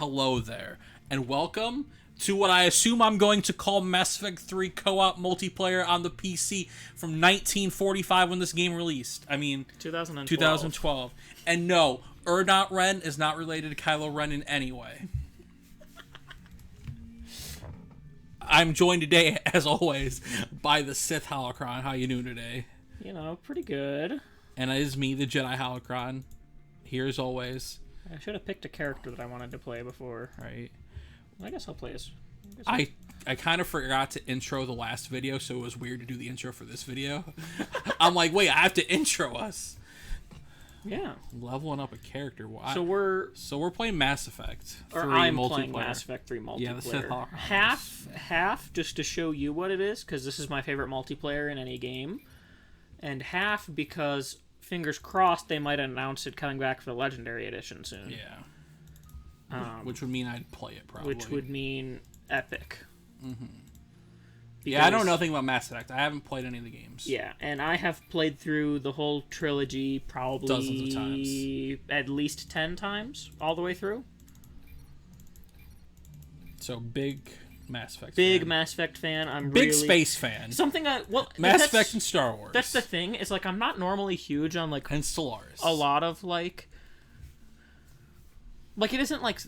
hello there, and welcome to what I assume I'm going to call Mass Effect 3 co-op multiplayer on the PC from 1945 when this game released. I mean, 2012. And no, Ren is not related to Kylo Ren in any way. I'm joined today, as always, by the Sith Holocron. How you doing today? You know, pretty good. And it is me, the Jedi Holocron, here as always. I should have picked a character that I wanted to play before. Right. I guess I'll play as... I kind of forgot to intro the last video, so it was weird to do the intro for this video. I'm like, wait, I have to intro us. Yeah. Leveling up a character. So we're playing Mass Effect 3 or I'm multiplayer. playing Mass Effect 3 multiplayer. Yeah, the Sith Holocron. Half, just to show you what it is, because this is my favorite multiplayer in any game. And half because, fingers crossed, they might announce it coming back for the Legendary Edition soon. Yeah. Which would mean I'd play it, probably. Which would mean epic. Mm-hmm. Yeah, I know nothing about Mass Effect. I haven't played any of the games. Yeah, and I have played through the whole trilogy probably... dozens of times. At least 10 times, all the way through. So, big Mass Effect fan. Mass Effect fan. I'm big really... space fan. Mass Effect and Star Wars. That's the thing. It's like, I'm not normally huge on, like... And Stellaris. A lot of, like... Like, it isn't, like...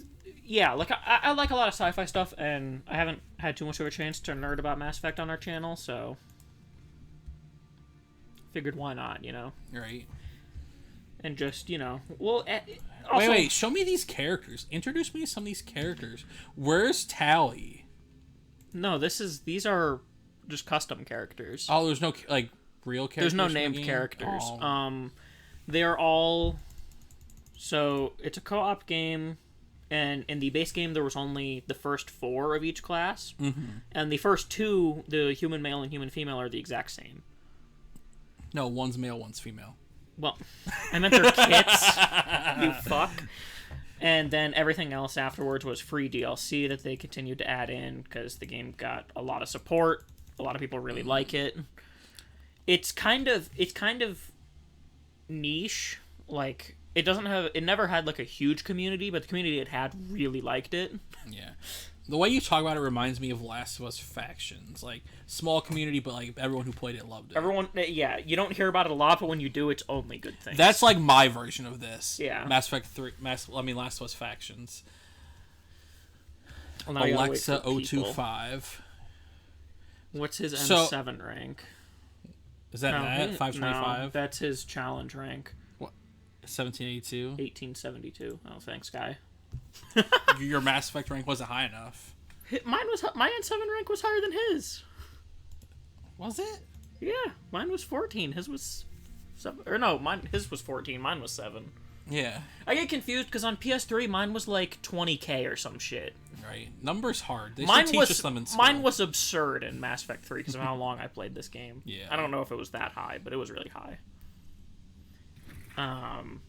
Yeah, like, I like a lot of sci-fi stuff, and I haven't had too much of a chance to nerd about Mass Effect on our channel, so... Figured why not, you know? Right. And just, you know... Well, also... Wait, show me these characters. Introduce me to some of these characters. Where's Tally? No, these are just custom characters. Oh, there's no, like, real characters? There's no named characters. Oh. They're all... So, it's a co-op game... And in the base game, there was only the first 4 of each class. Mm-hmm. And the first 2, the human male and human female, are the exact same. No, one's male, one's female. Well, I meant their kits. You fuck. And then everything else afterwards was free DLC that they continued to add in because the game got a lot of support. A lot of people really like it. It's kind of niche. Like... It never had, like, a huge community, but the community it had really liked it. Yeah. The way you talk about it reminds me of Last of Us Factions. Like, small community, but, like, everyone who played it loved it. Yeah, you don't hear about it a lot, but when you do, it's only good things. That's, like, my version of this. Yeah. Mass Effect 3, Last of Us Factions. Well, Alexa025. What's his M7 rank? Is that 525? No, that's his challenge rank. 1782? 1872. Oh, thanks, guy. Your Mass Effect rank wasn't high enough. My N7 rank was higher than his. Was it? Yeah, mine was 14. His was 7. Or no, his was 14. Mine was 7. Yeah. I get confused because on PS3, mine was like 20k or some shit. Right. Numbers hard. They should teach us them in school. Mine was absurd in Mass Effect 3 because of how long I played this game. Yeah. I don't know if it was that high, but it was really high. And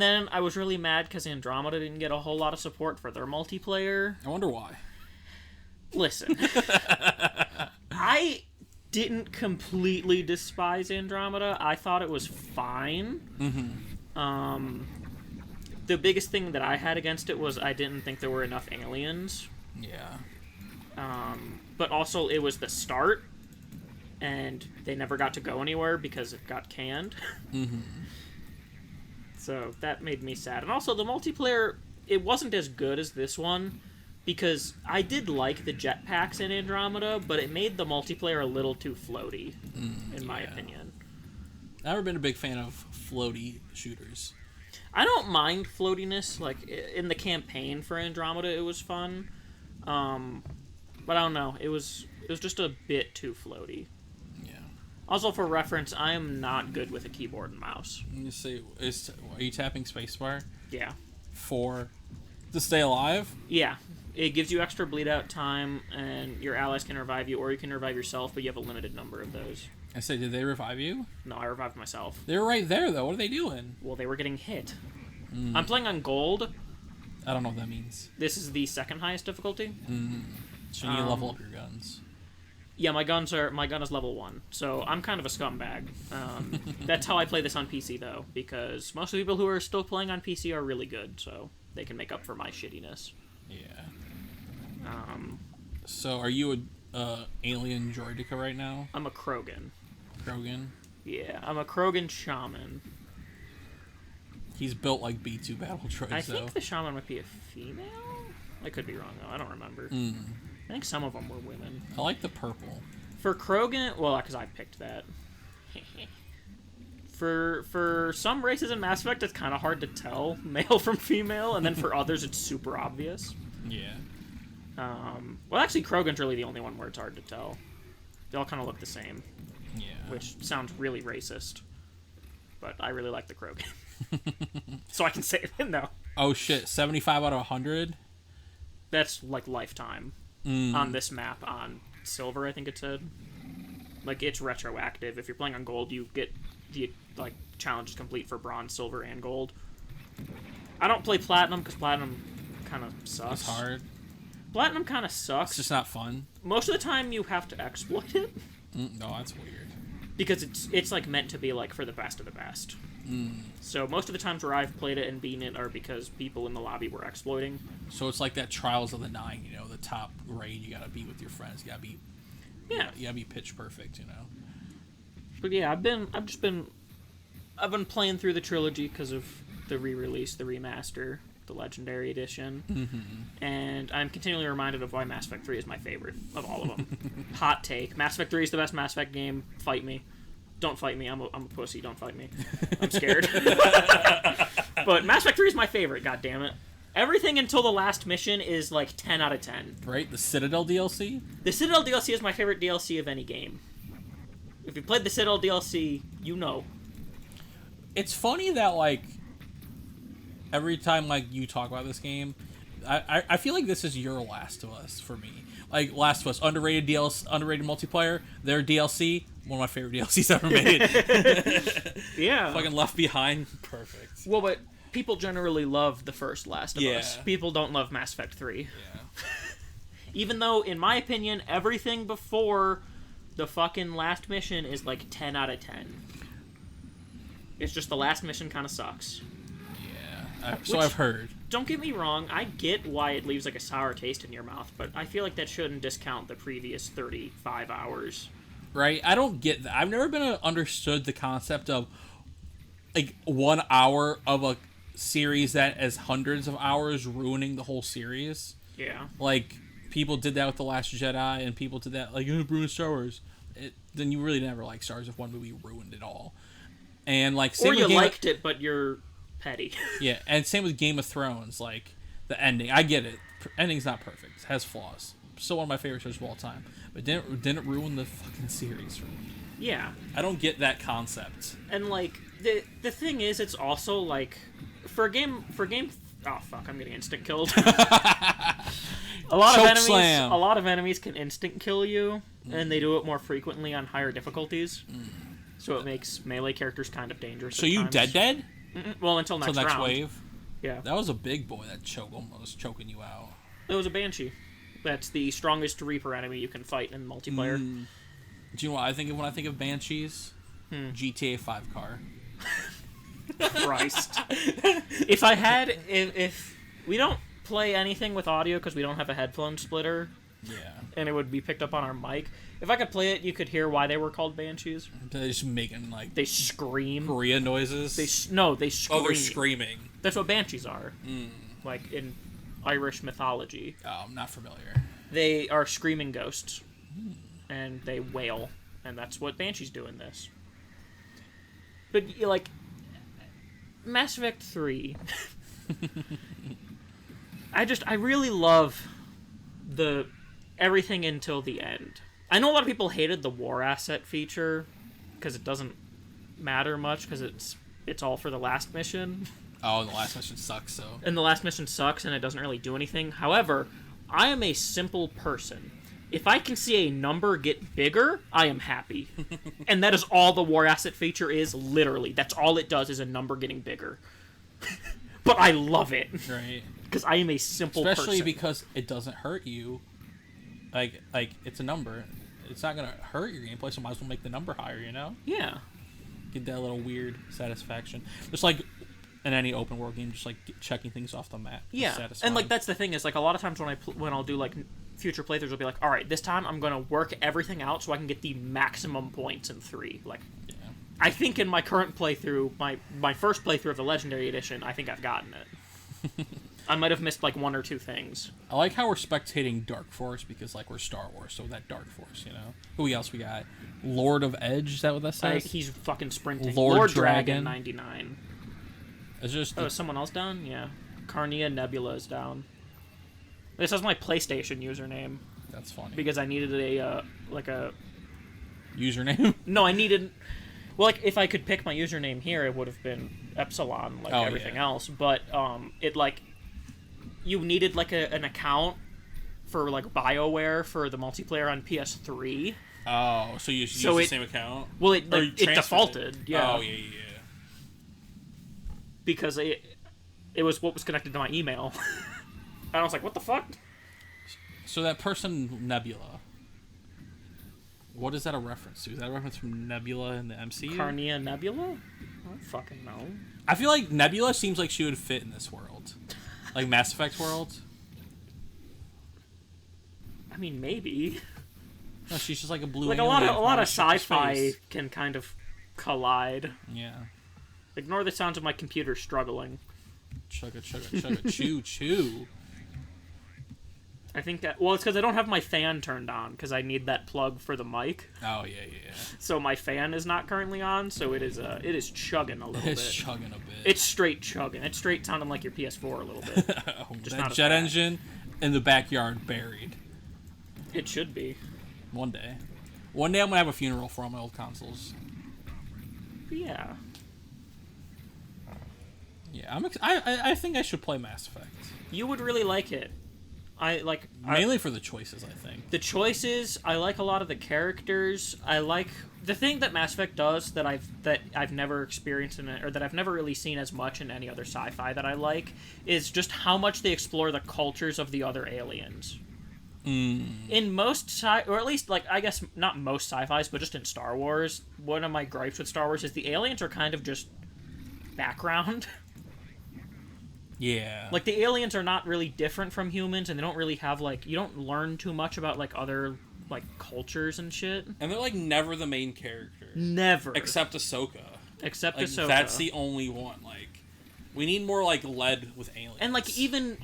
then I was really mad because Andromeda didn't get a whole lot of support for their multiplayer. I wonder why. Listen. I didn't completely despise Andromeda. I thought it was fine. Mm-hmm. The biggest thing that I had against it was I didn't think there were enough aliens. Yeah. But also it was the start. And they never got to go anywhere because it got canned. Mm-hmm. So that made me sad. And also the multiplayer, it wasn't as good as this one because I did like the jetpacks in Andromeda, but it made the multiplayer a little too floaty, in my opinion. I've never been a big fan of floaty shooters. I don't mind floatiness. Like, in the campaign for Andromeda, it was fun. But I don't know. It was just a bit too floaty. Also, for reference, I am not good with a keyboard and mouse. You see, are you tapping spacebar? Yeah. To stay alive? Yeah. It gives you extra bleed out time, and your allies can revive you, or you can revive yourself, but you have a limited number of those. I say, did they revive you? No, I revived myself. They were right there, though. What are they doing? Well, they were getting hit. I'm playing on gold. I don't know what that means. This is the second highest difficulty. So you need to level up your guns. Yeah, my gun is level 1, so I'm kind of a scumbag. That's how I play this on PC, though, because most of the people who are still playing on PC are really good, so... they can make up for my shittiness. Yeah. So are you a alien droideka right now? I'm a Krogan. Krogan? Yeah, I'm a Krogan shaman. He's built like B2 battle droids, I think the shaman might be a female? I could be wrong, though. I don't remember. I think some of them were women. I like the purple. For Krogan... Well, because I picked that. For some races in Mass Effect, it's kind of hard to tell male from female, and then for others, it's super obvious. Yeah. Well, actually, Krogan's really the only one where it's hard to tell. They all kind of look the same. Yeah. Which sounds really racist. But I really like the Krogan. So I can say it now. Oh, shit. 75 out of 100? That's, like, lifetime. On this map on Silver, I think it said. Like, it's retroactive. If you're playing on Gold, you get the, like, challenges complete for Bronze, Silver, and Gold. I don't play Platinum, because Platinum kind of sucks. It's hard. Platinum kind of sucks. It's just not fun. Most of the time, you have to exploit it. No, that's weird. Because it's like, meant to be, like, for the best of the best. So most of the times where I've played it and beaten it are because people in the lobby were exploiting. So it's like that Trials of the Nine, you know, the top raid you gotta be with your friends. You gotta be... Yeah. You gotta be pitch perfect, you know? But yeah, I've been playing through the trilogy because of the re-release, the remaster, the Legendary Edition, and I'm continually reminded of why Mass Effect 3 is my favorite of all of them. Hot take: Mass Effect 3 is the best Mass Effect game. Fight me. Don't fight me. I'm a pussy. Don't fight me. I'm scared. But Mass Effect 3 is my favorite. God damn it. Everything until the last mission is like 10 out of 10. Right? The Citadel DLC? The Citadel DLC is my favorite DLC of any game. If you played the Citadel DLC, you know. It's funny that, like, every time, like, you talk about this game, I feel like this is your Last of Us for me. Like, Last of Us, underrated DLC, underrated multiplayer, their DLC, one of my favorite DLCs ever made. Yeah. Fucking Left Behind, perfect. Well, but people generally love the first Last of Us. Yeah. People don't love Mass Effect 3. Yeah. Even though, in my opinion, everything before the fucking last mission is like 10 out of 10. It's just the last mission kind of sucks. Yeah. So I've heard. Don't get me wrong, I get why it leaves like a sour taste in your mouth, but I feel like that shouldn't discount the previous 35 hours. Right? I don't get that. I've never been understood the concept of, like, 1 hour of a series that is hundreds of hours ruining the whole series. Yeah. Like, people did that with The Last Jedi, and people did that, like, ruined Star Wars. Then you really never liked Star Wars if one movie ruined it all. And, like, same or you with liked it, but you're petty. Yeah, and same with Game of Thrones. Like, the ending. I get it. Ending's not perfect. It has flaws. Still one of my favorite shows of all time. But didn't ruin the fucking series for me. Yeah. I don't get that concept. And, like, the thing is, it's also, like, for a game... Oh, fuck, I'm getting instant killed. A lot of enemies can instant kill you, and they do it more frequently on higher difficulties. So it makes melee characters kind of dangerous. So you times. dead? Well, until next round. Wave? Yeah. That was a big boy that almost choking you out. It was a Banshee. That's the strongest Reaper enemy you can fight in multiplayer. Do you know what I think of when I think of Banshees? GTA 5 car. Christ. If we don't play anything with audio because we don't have a headphone splitter. Yeah. And it would be picked up on our mic. If I could play it, you could hear why they were called Banshees. They're just making, like... They scream. Korea noises? They scream. Oh, they're screaming. That's what Banshees are. Like, in Irish mythology. Oh, I'm not familiar. They are screaming ghosts. And they wail. And that's what Banshees do in this. But, like... Mass Effect 3... I really love the everything until the end. I know a lot of people hated the war asset feature because it doesn't matter much because it's all for the last mission. Oh, and the last mission sucks, so. And the last mission sucks and it doesn't really do anything. However, I am a simple person. If I can see a number get bigger, I am happy. And that is all the war asset feature is, literally. That's all it does is a number getting bigger. But I love it. Right. Because I am a simple person. Especially because it doesn't hurt you. Like it's a number. It's not going to hurt your gameplay, so might as well make the number higher, you know? Yeah. Get that little weird satisfaction. Just like in any open world game, just like checking things off the map. Yeah, and like that's the thing is like a lot of times when I'll do like future playthroughs, I'll be like, all right, this time I'm gonna work everything out so I can get the maximum points in 3. Like, I think in my current playthrough, my first playthrough of the Legendary Edition, I think I've gotten it. I might have missed like 1 or 2 things. I like how we're spectating Dark Force because like we're Star Wars, so that Dark Force, you know. Who else we got? Lord of Edge, is that what that says? He's fucking sprinting. Lord Dragon 99. It's just is someone else down? Yeah. Carnea Nebula is down. This is my PlayStation username. That's funny. Because I needed a username? No, I needed. Well, like if I could pick my username here, it would have been Epsilon, like everything else. But it like you needed like an account for like BioWare for the multiplayer on PS3. Oh, so you used the same account? Well, it defaulted. Yeah. Oh, yeah. Because it was what was connected to my email. And I was like, what the fuck? So that person, Nebula, what is that a reference to? Is that a reference from Nebula in the MCU? Carnea Nebula? I don't fucking know. I feel like Nebula seems like she would fit in this world. Like Mass Effect world. I mean, maybe. No, she's just like a blue. Like a lot of sci-fi can kind of collide. Yeah. Ignore the sounds of my computer struggling. Chugga, chugga, chugga, chew, chew. I think that... Well, it's because I don't have my fan turned on, because I need that plug for the mic. Oh, yeah. So my fan is not currently on, so it is chugging a little bit. It's chugging a bit. It's straight chugging. It's straight sounding like your PS4 a little bit. That jet engine in the backyard buried. It should be. One day. One day I'm going to have a funeral for all my old consoles. Yeah. Yeah, I think I should play Mass Effect. You would really like it. Mainly for the choices, I think. The choices, I like a lot of the characters. I like the thing that Mass Effect does that I've never experienced in it, or that I've never really seen as much in any other sci-fi that I like, is just how much they explore the cultures of the other aliens. In most or at least like I guess not most sci-fis, but just in Star Wars, one of my gripes with Star Wars is the aliens are kind of just background. Yeah. Like, the aliens are not really different from humans, and they don't really have, like... You don't learn too much about, like, other, like, cultures and shit. And they're, like, never the main character. Never. Except Ahsoka. Ahsoka. That's the only one. Like, we need more, like, lead with aliens. And, like, even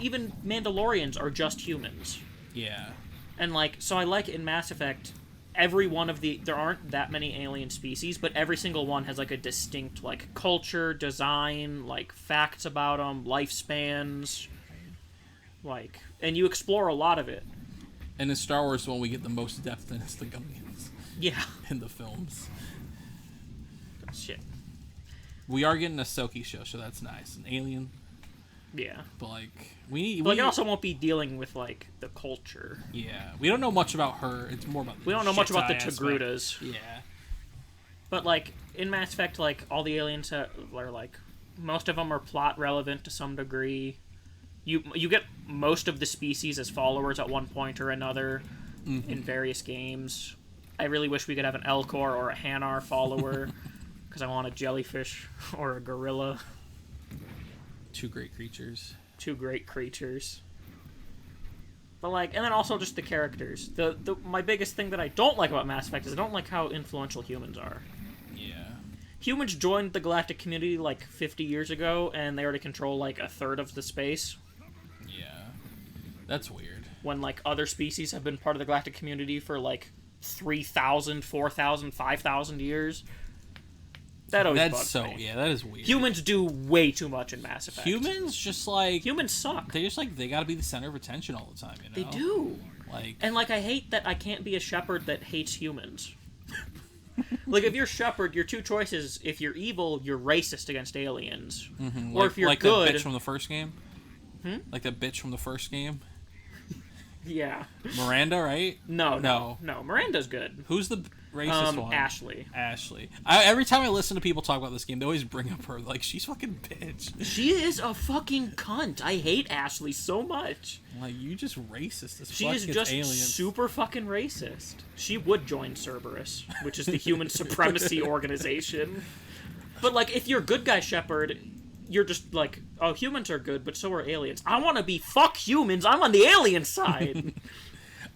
Mandalorians are just humans. Yeah. And, like, so I like in Mass Effect... Every one of there aren't that many alien species, but every single one has, like, a distinct, like, culture, design, like, facts about them, lifespans, like, and you explore a lot of it. And in Star Wars, the one we get the most depth in is the Gungans. Yeah. In the films. Shit. We are getting a Ahsoka show, so that's nice. An alien. Yeah. But, like, we also won't be dealing with, like, the culture. Yeah. We don't know much about her. It's more about the We don't know much about the Togrutas. Yeah. But, like, in Mass Effect, like, all the aliens are, like, most of them are plot relevant to some degree. You get most of the species as followers at one point or another in various games. I really wish we could have an Elcor or a Hanar follower, because I want a jellyfish or a gorilla. Two great creatures. But, like, and then also just the characters. My biggest thing that I don't like about Mass Effect is I don't like how influential humans are. Yeah. Humans joined the galactic community, like, 50 years ago, and they already control, like, a third of the space. Yeah. That's weird. When, like, other species have been part of the galactic community for, like, 3,000, 4,000, 5,000 years. That always bugs me. Yeah, that is weird. Humans do way too much in Mass Effect. Humans just, like... Humans suck. They just, like, they gotta be the center of attention all the time, you know? They do. Like... And, like, I hate that I can't be a shepherd that hates humans. Like, if you're Shepard, your two choices, if you're evil, you're racist against aliens. Mm-hmm. Or if you're good... Like that bitch from the first game? Like that bitch from the first game? Yeah. Miranda, right? No. Miranda's good. Who's the racist one? Ashley. Every time I listen to people talk about this game, they always bring up her. Like, she's fucking bitch. She is a fucking cunt. I hate Ashley so much. Like, you just racist as fuck. She is just aliens. super fucking racist. She would join Cerberus, which is the human supremacy organization. But, like, if you're good guy Shepard, you're just like, oh, humans are good, but so are aliens. I want to be fuck humans. I'm on the alien side.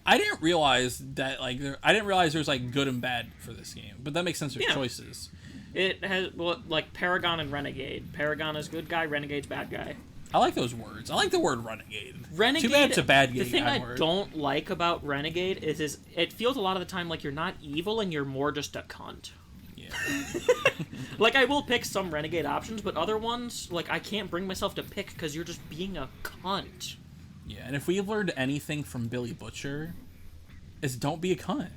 I didn't realize that, like, I didn't realize there was, like, good and bad for this game. But that makes sense with choices. It has, well, like, Paragon and Renegade. Paragon is good guy, Renegade's bad guy. I like those words. I like the word Renegade. Renegade. Too bad it's a bad game. The thing I don't like about Renegade is it feels a lot of the time like you're not evil and you're more just a cunt. Yeah. Like, I will pick some Renegade options, but other ones, like, I can't bring myself to pick because you're just being a cunt. Yeah, and if we've learned anything from Billy Butcher, is don't be a cunt.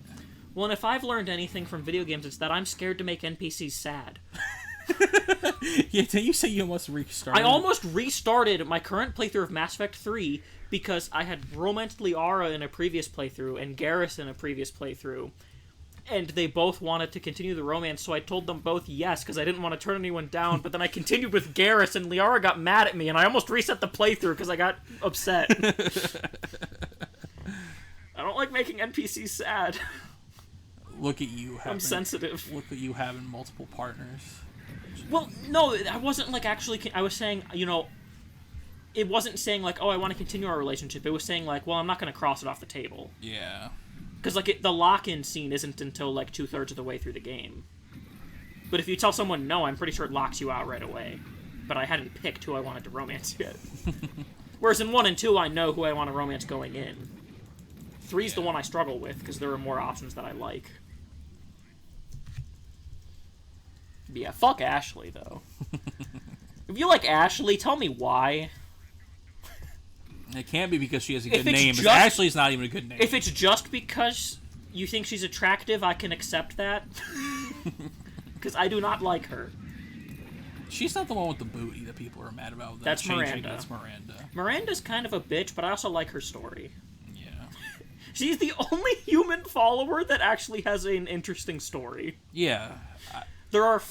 Well, and if I've learned anything from video games, it's that I'm scared to make NPCs sad. Yeah, did you say you almost restarted? I almost restarted my current playthrough of Mass Effect 3 because I had romanced Liara in a previous playthrough and Garrus in a previous playthrough. And they both wanted to continue the romance, so I told them both yes, because I didn't want to turn anyone down, but then I continued with Garrus, and Liara got mad at me, and I almost reset the playthrough because I got upset. I don't like making NPCs sad. Look at you. I'm sensitive. Look at you having multiple partners. Well, no, I wasn't, like, actually... I was saying, you know... It wasn't saying, like, oh, I want to continue our relationship. It was saying, like, well, I'm not going to cross it off the table. Yeah. Because, like, the lock-in scene isn't until, like, 2/3 of the way through the game. But if you tell someone no, I'm pretty sure it locks you out right away. But I hadn't picked who I wanted to romance yet. Whereas in 1 and 2, I know who I want to romance going in. 3's the one I struggle with, because there are more options that I like. But yeah, fuck Ashley, though. If you like Ashley, tell me why. It can't be because she has a good name. Ashley's not even a good name. If it's just because you think she's attractive, I can accept that. Because I do not like her. She's not the one with the booty that people are mad about. That's Miranda. That's Miranda. Miranda's kind of a bitch, but I also like her story. Yeah. She's the only human follower that actually has an interesting story. Yeah. There are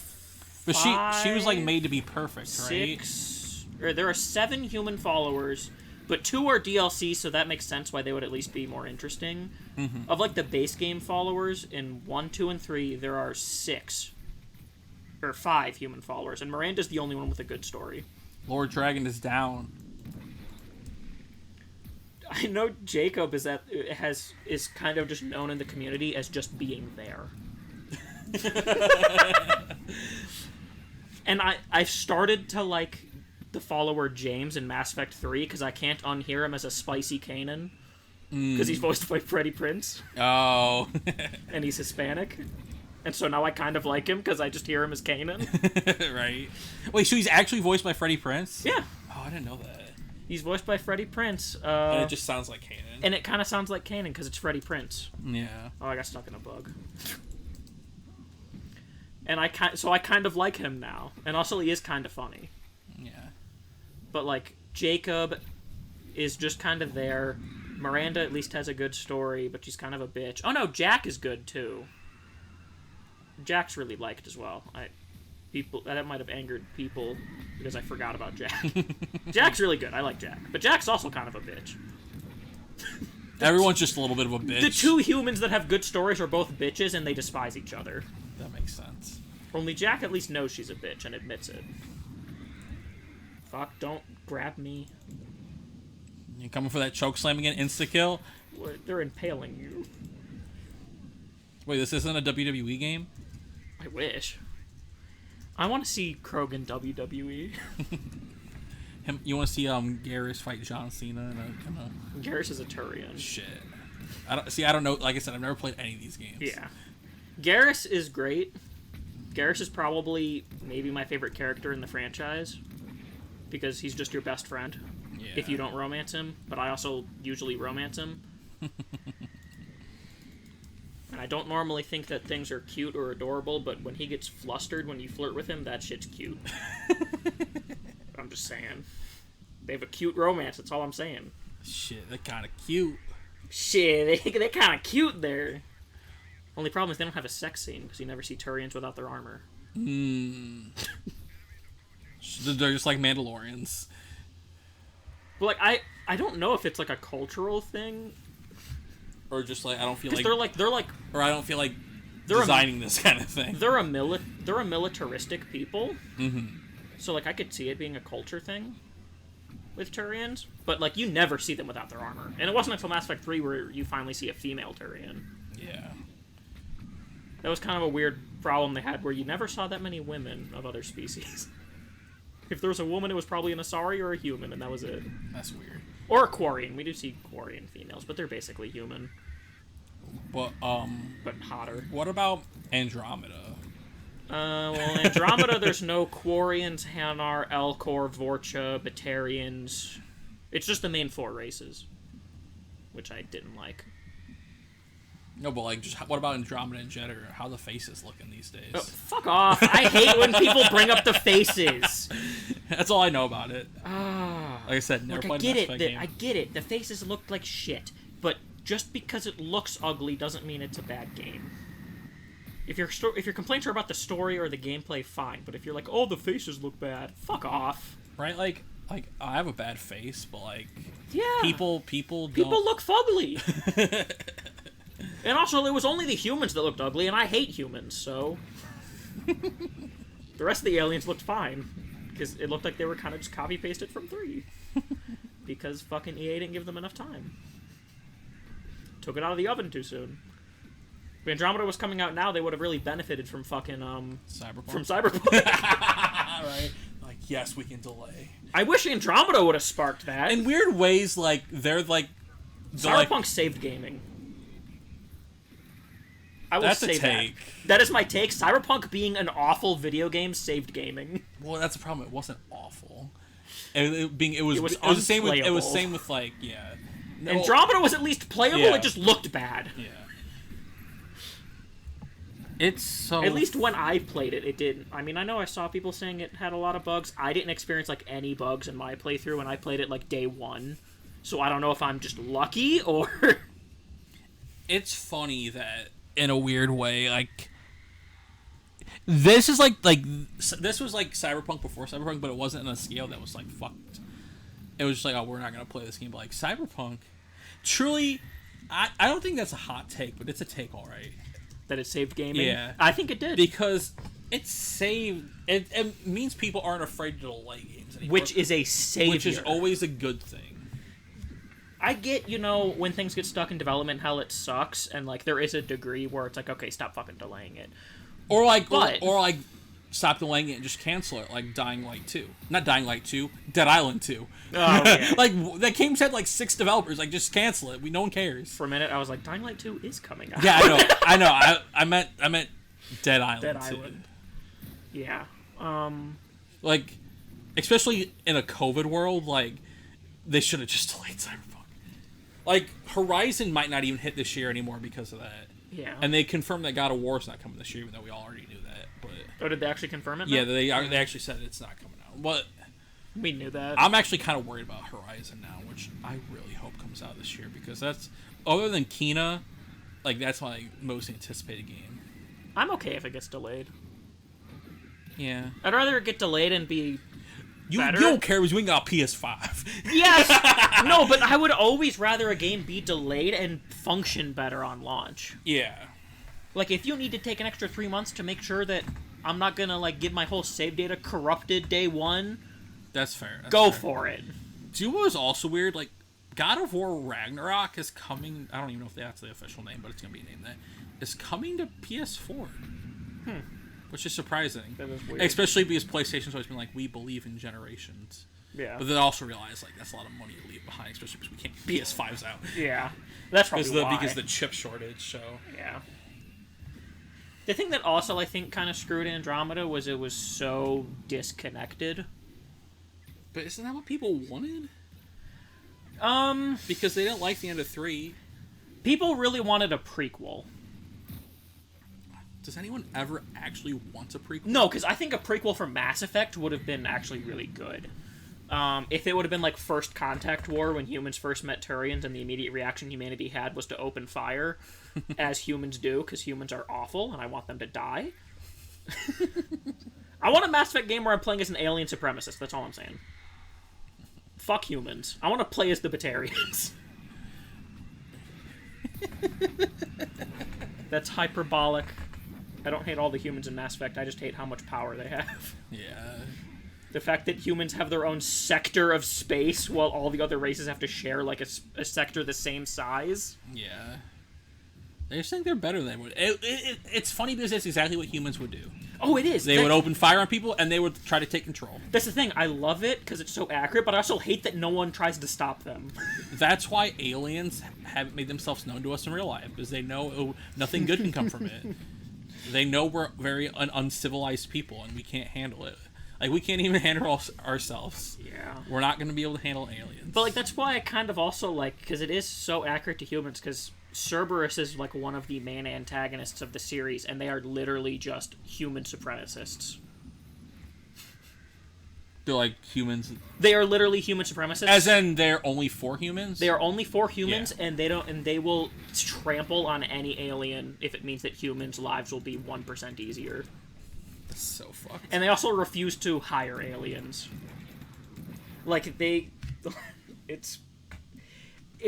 But she was, like, made to be perfect, right? There are 7 human followers, but 2 are DLC, so that makes sense why they would at least be more interesting. Mm-hmm. Of, like, the base game followers, in 1, 2, and 3, there are 5 human followers, and Miranda's the only one with a good story. Lord Dragon is down. I know Jacob is kind of just known in the community as just being there. And I've started to like the follower James in Mass Effect 3 because I can't unhear him as a spicy Kanan because he's voiced by Freddie Prinze. Oh. And he's Hispanic. And so now I kind of like him because I just hear him as Kanan. Right. Wait, so he's actually voiced by Freddie Prinze? Yeah. Oh, I didn't know that. He's voiced by Freddie Prinze. And it just sounds like Kanan. And it kind of sounds like Kanan because it's Freddie Prinze. Yeah. Oh, I got stuck in a bug. And I kind of like him now. And also he is kind of funny. Yeah. But, like, Jacob is just kind of there. Miranda at least has a good story, but she's kind of a bitch. Oh, no, Jack is good, too. Jack's really liked as well. That might have angered people because I forgot about Jack. Jack's really good. I like Jack. But Jack's also kind of a bitch. Everyone's just a little bit of a bitch. The 2 humans that have good stories are both bitches, and they despise each other. That makes sense. Only Jack at least knows she's a bitch and admits it. Fuck, don't grab me. You coming for that choke slam again? Insta-kill? They're impaling you. Wait, this isn't a WWE game? I wish. I want to see Krogan WWE. You want to see Garrus fight John Cena? Garrus is a Turian. Shit. I don't know. Like I said, I've never played any of these games. Yeah. Garrus is great. Garrus is probably maybe my favorite character in the franchise because he's just your best friend if you don't romance him, but I also usually romance him. And I don't normally think that things are cute or adorable, but when he gets flustered when you flirt with him, that shit's cute. I'm just saying. They have a cute romance, that's all I'm saying. Shit, they're kind of cute. Shit, they're kind of cute there. Only problem is they don't have a sex scene because you never see Turians without their armor. They're just like Mandalorians. But like I don't know if it's like a cultural thing, or just like I don't feel like they're like, or I don't feel like designing this kind of thing. They're a militaristic people. Mm-hmm. So, like, I could see it being a culture thing with Turians, but, like, you never see them without their armor. And it wasn't until Mass Effect 3 where you finally see a female Turian. Yeah. That was kind of a weird problem they had, where you never saw that many women of other species. If there was a woman, it was probably an Asari or a human, and that was it. That's weird. Or a Quarian. We do see Quarian females, but they're basically human. But hotter. What about Andromeda? Well, Andromeda, there's no Quarians, Hanar, Elcor, Vorcha, Batarians. It's just the main 4 races, which I didn't like. No, but like, just what about Andromeda and Jet, or how the faces looking these days? Oh, fuck off! I hate when people bring up the faces. That's all I know about it. Like I said, never played a game. I get it. The faces look like shit, but just because it looks ugly doesn't mean it's a bad game. If your complaints are about the story or the gameplay, fine. But if you're like, oh, the faces look bad, fuck off. Right? Like I have a bad face, but like, yeah, people look fugly. And also, it was only the humans that looked ugly, and I hate humans, so the rest of the aliens looked fine because it looked like they were kind of just copy pasted from 3 because fucking EA didn't give them enough time. Took it out of the oven too soon. If Andromeda was coming out now, they would have really benefited from fucking Cyberpunk. From Cyberpunk. Right? Like, yes, we can delay. I wish Andromeda would have sparked that. In weird ways, like Cyberpunk saved gaming. I will that's say a take. That is my take. Cyberpunk being an awful video game saved gaming. Well, that's the problem. It wasn't awful. It was the same with like, yeah. No, Andromeda was at least playable. Yeah. It just looked bad. Yeah. It's so... At least when I played it, it didn't. I mean, I know I saw people saying it had a lot of bugs. I didn't experience, like, any bugs in my playthrough, and I played it, like, day 1. So I don't know if I'm just lucky, or... It's funny that, in a weird way, like... This is, like... This was, like, Cyberpunk before Cyberpunk, but it wasn't on a scale that was, like, fucked. It was just like, oh, we're not going to play this game. But, like, Cyberpunk... Truly... I don't think that's a hot take, but it's a take, all right. That it saved gaming? Yeah. I think it did. Because it saved... It means people aren't afraid to delay games anymore. Which is a savior. Which is always a good thing. I get, when things get stuck in development hell, it sucks. And, like, there is a degree where it's like, okay, stop fucking delaying it. Or, like, stop delaying it and just cancel it, like Dying Light 2. Not Dying Light 2, Dead Island 2. Oh, yeah. Like, that game's had, like, 6 developers. Like, just cancel it. No one cares. For a minute, I was like, Dying Light 2 is coming out. Yeah, I know. I meant Dead Island Dead 2. Island. Yeah. Like, especially in a COVID world, like, they should have just delayed Cyberpunk. Like, Horizon might not even hit this year anymore because of that. Yeah. And they confirmed that God of War's not coming this year, even though we all already knew that. But oh, did they actually confirm it? Yeah, they actually said it's not coming out. But we knew that. I'm actually kind of worried about Horizon now, which I really hope comes out this year, because that's, other than Kena, like, that's my most anticipated game. I'm okay if it gets delayed. Yeah. I'd rather it get delayed and be better. You don't care because we got PS5. Yes! No, but I would always rather a game be delayed and function better on launch. Yeah. Like, if you need to take an extra 3 months to make sure that I'm not gonna, like, get my whole save data corrupted day 1... That's fair. Go for it. Do you know what was also weird? Like, God of War Ragnarok is coming... I don't even know if that's the official name, but it's gonna be named that. It's coming to PS4. Which is surprising. That is weird. Especially because PlayStation's always been like, we believe in generations. Yeah. But then also realize, like, that's a lot of money to leave behind, especially because we can't get PS5s out. Yeah. That's probably why. Because the chip shortage, so... Yeah. The thing that also, I think, kind of screwed Andromeda was it was so disconnected. But isn't that what people wanted? Because they didn't like the end of 3. People really wanted a prequel. Does anyone ever actually want a prequel? No, because I think a prequel for Mass Effect would have been actually really good. If it would have been like First Contact War, when humans first met Turians and the immediate reaction humanity had was to open fire, as humans do, because humans are awful and I want them to die. I want a Mass Effect game where I'm playing as an alien supremacist, that's all I'm saying. Fuck humans. I want to play as the Batarians. That's hyperbolic. I don't hate all the humans in Mass Effect, I just hate how much power they have. Yeah. The fact that humans have their own sector of space while all the other races have to share, like, a sector the same size. Yeah. They just think they're better than would. It's funny because it's exactly what humans would do. Oh, it is. They would open fire on people, and they would try to take control. That's the thing. I love it because it's so accurate, but I also hate that no one tries to stop them. That's why aliens haven't made themselves known to us in real life, because they know nothing good can come from it. They know we're very uncivilized people, and we can't handle it. Like, we can't even handle ourselves. Yeah. We're not going to be able to handle aliens. But, like, that's why I kind of also, like, because it is so accurate to humans, because Cerberus is, like, one of the main antagonists of the series, and they are literally just human supremacists. They're like humans. They are literally human supremacists. As in, they're only for humans? They are only for humans, yeah. And they will trample on any alien if it means that humans' lives will be 1% easier. That's so fucked. And they also refuse to hire aliens. Like, it's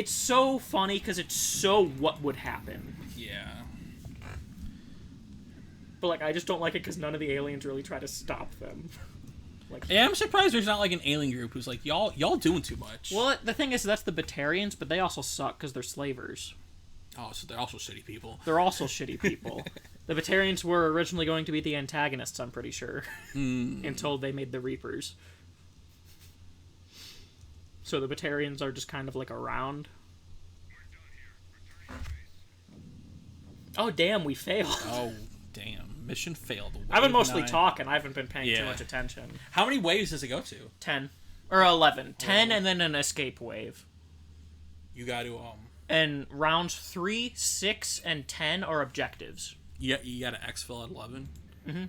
so funny because it's so what would happen. Yeah. But, like, I just don't like it because none of the aliens really try to stop them. Like, yeah, I'm surprised there's not, like, an alien group who's like, y'all doing too much. Well, the thing is, that's the Batarians, but they also suck because they're slavers. Oh, so they're also shitty people. They're also shitty people. The Batarians were originally going to be the antagonists, I'm pretty sure. Until they made the Reapers. So the Batarians are just kind of, like, around. Oh, damn, we failed. Oh, damn. Mission failed. I've been mostly talking. I haven't been paying too much attention. How many waves does it go to? 10. Or 11. 10 and then an escape wave. You got to, And rounds 3, 6, and 10 are objectives. Yeah, you got to exfil at 11? Mm-hmm.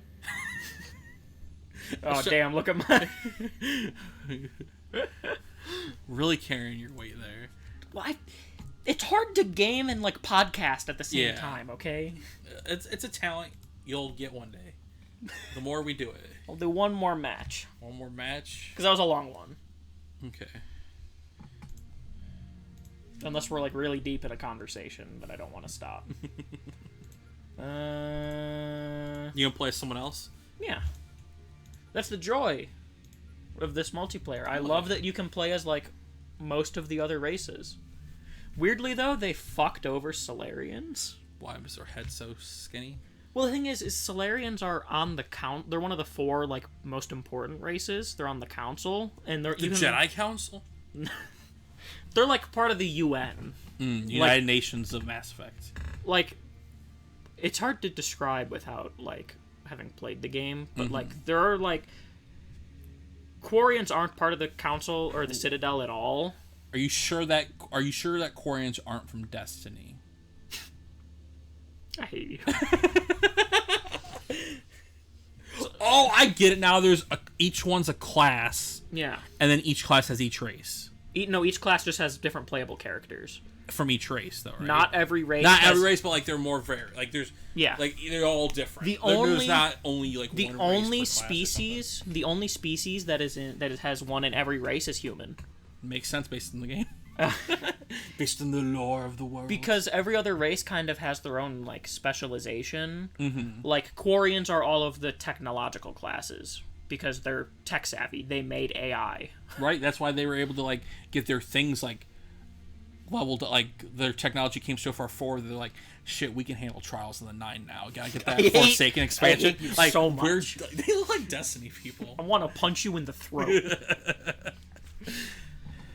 Oh, damn, look at my... Really carrying your weight there. Well, it's hard to game and, like, podcast at the same time, okay? It's a talent you'll get one day. The more we do it. I'll do one more match. One more match? Because that was a long one. Okay. Unless we're, like, really deep in a conversation, but I don't want to stop. You gonna play as someone else? Yeah. That's the joy of this multiplayer. I love that you can play as, like, most of the other races. Weirdly, though, they fucked over Solarians. Why was their head so skinny? Well, the thing is Solarians are on the count. They're one of the 4, like, most important races. They're on the council, and they're the Jedi Council. They're, like, part of the UN. United Nations of Mass Effect. Like, it's hard to describe without, like, having played the game, but like, there are, like, Quarians aren't part of the council or the Citadel at all. Are you sure that Quarians aren't from Destiny? I hate you. Oh, I get it now. There's each one's a class. Yeah. And then each class has each race. Each class just has different playable characters. From each race, though, right? Not every race. Every race, but, like, they're more varied. Like, there's... Yeah. Like, they're all different. There's not only, like, one race per class. The only species that has one in every race is human. Makes sense based on the game. Based on the lore of the world. Because every other race kind of has their own, like, specialization. Mm-hmm. Like, Quarians are all of the technological classes. Because they're tech savvy. They made AI. Right, that's why they were able to, like, get their things, like, leveled, like, their technology came so far forward, they're like, shit, we can handle Trials of the Nine now. Gotta get that Forsaken expansion. I hate you like, so much. They look like Destiny people. I want to punch you in the throat.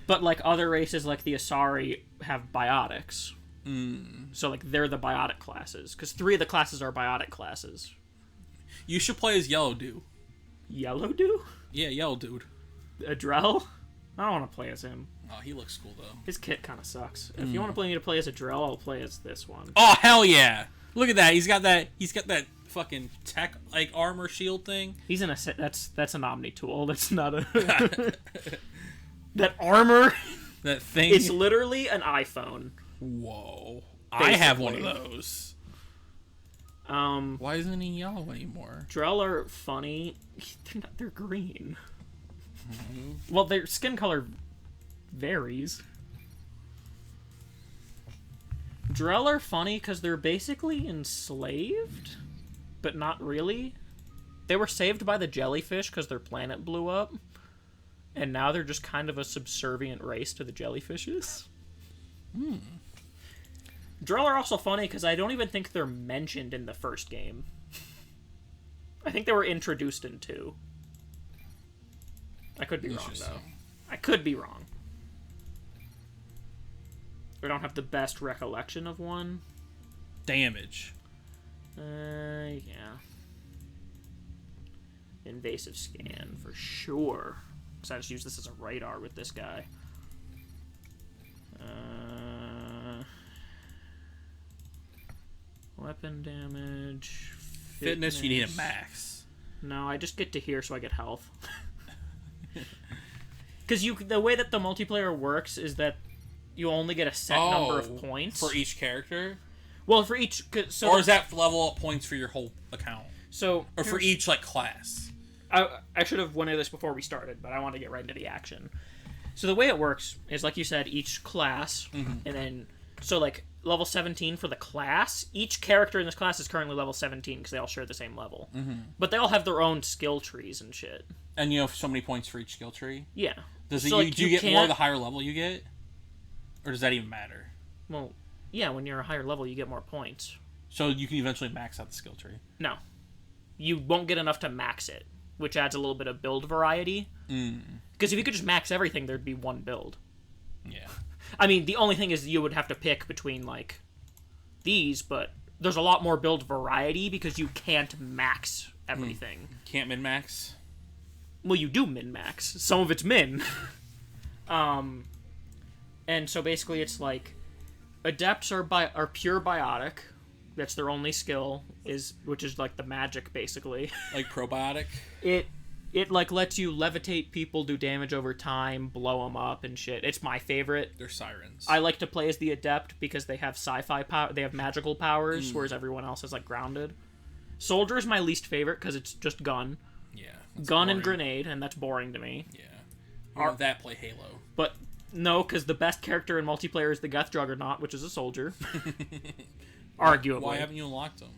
But, like, other races, like the Asari, have biotics. So, like, they're the biotic classes. Because 3 of the classes are biotic classes. You should play as Yellow Dude. Yellow Dude? Yeah, Yellow Dude. Adrel? I don't want to play as him. Oh, he looks cool, though. His kit kind of sucks. If you want to play as Adrel, I'll play as this one. Oh, hell yeah! Look at that. He's got that fucking tech, like, armor shield thing. He's in that's an Omni tool. That's not a... That armor... That thing... It's literally an iPhone. Whoa. Basically. I have one of those. Why isn't he yellow anymore? Drell are funny. They're green. Well, their skin color varies. Drell are funny because they're basically enslaved, but not really. they were saved by the jellyfish because their planet blew up, and now they're just kind of a subservient race to the jellyfishes. Drell are also funny because I don't even think they're mentioned in the first game. I think they were introduced in 2. I could be wrong, though. I could be wrong. I don't have the best recollection of one. Damage. Yeah. Invasive scan, for sure. Because I just use this as a radar with this guy. Weapon damage. Fitness, you need a max. No, I just get to here so I get health. Because the way that the multiplayer works is that you only get a set number of points. For each character? Well, for each... or is that level up points for your whole account? So... Or for each, like, class? I should have went into this before we started, but I want to get right into the action. So the way it works is, like you said, each class, and then... So, like, level 17 for the class. Each character in this class is currently level 17 because they all share the same level. But they all have their own skill trees and shit. And you have so many points for each skill tree? Yeah. Do you get more the higher level you get? Or does that even matter? Well, yeah, when you're a higher level, you get more points. So you can eventually max out the skill tree? No. You won't get enough to max it, which adds a little bit of build variety. Because if you could just max everything, there'd be one build. Yeah. I mean, the only thing is you would have to pick between, like, these, but there's a lot more build variety because you can't max everything. Can't min-max? Well, you do min-max. Some of it's min. And so basically it's like, Adepts are pure biotic. That's their only skill, which is, like, the magic, basically. Like probiotic? It like lets you levitate people, do damage over time, blow them up and shit. It's my favorite. They're sirens. I like to play as the Adept because they have sci-fi power. They have magical powers, whereas everyone else is like grounded. Soldier is my least favorite because it's just gun. Yeah. Gun and grenade, and that's boring to me. Yeah. That play Halo. But no, because the best character in multiplayer is the Geth Juggernaut, which is a soldier. Arguably. Why haven't you unlocked them?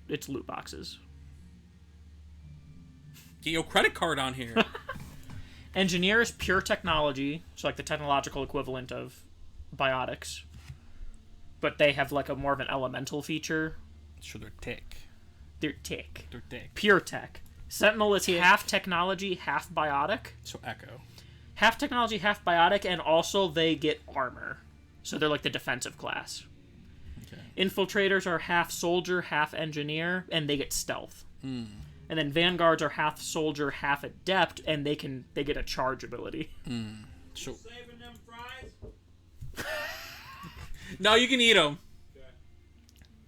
It's loot boxes. Get your credit card on here. Engineer is pure technology, so like the technological equivalent of biotics. But they have like a more of an elemental feature. Sure, they're tech. They're tech. They're tech. Pure tech. Sentinel is half technology, half biotic. So Echo. Half technology, half biotic, and also they get armor. So they're like the defensive class. Okay. Infiltrators are half soldier, half engineer, and they get stealth. And then Vanguards are half soldier, half adept, and they get a charge ability. So, saving them fries? no, you can eat them. Okay.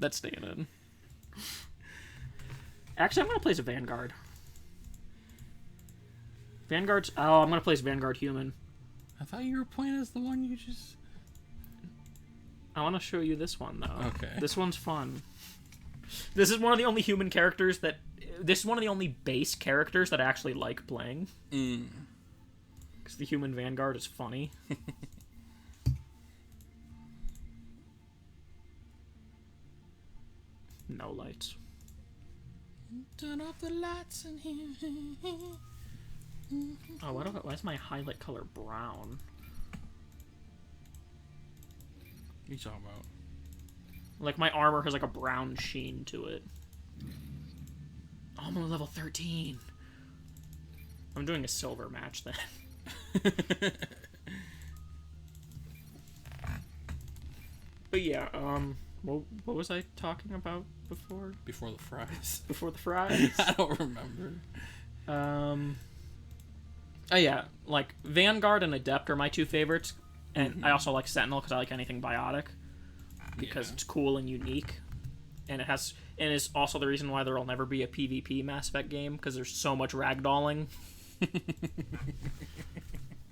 That's staying in. Actually, I'm going to place a Vanguard. I'm going to place Vanguard Human. I thought you were playing as the one you just... I want to show you this one, though. Okay. This one's fun. This is one of the only human characters that... This is one of the only base characters that I actually like playing. Because the human Vanguard is funny. No lights. Turn off the lights in here. Oh, why is my highlight color brown? What are you talking about? Like, my armor has like a brown sheen to it. Oh, I'm on level 13. I'm doing a silver match then. But yeah, what was I talking about before? Before the fries. Before the fries? I don't remember. Oh yeah, like Vanguard and Adept are my two favorites, and I also like Sentinel because I like anything biotic because it's cool and unique, and it's also the reason why there will never be a PvP Mass Effect game because there's so much ragdolling.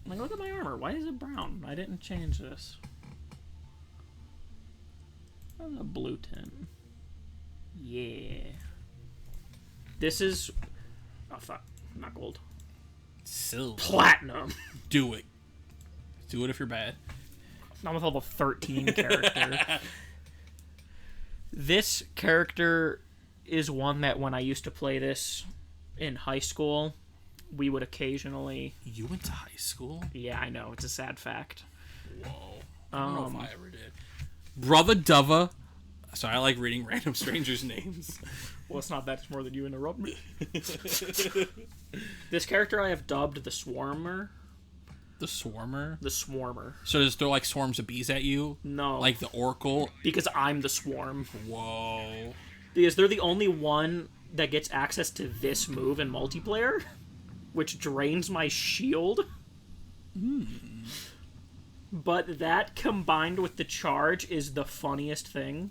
Like, look at my armor. Why is it brown? I didn't change this. A blue tint. Yeah. This is... Oh, fuck. Not gold. Silver. Platinum. Do it. Do it if you're bad. I'm with level 13 character. This character is one that when I used to play this in high school, we would occasionally... You went to high school? Yeah, I know. It's a sad fact. Whoa. I don't know if I ever did. Brother Dova. Sorry, I like reading random strangers' names. Well, it's not that. It's more than you interrupt me. This character I have dubbed the Swarmer. The Swarmer? The Swarmer. So does there like swarms of bees at you? No. Like the Oracle? Because I'm the Swarm. Whoa. Because they're the only one that gets access to this move in multiplayer, which drains my shield. But that combined with the charge is the funniest thing.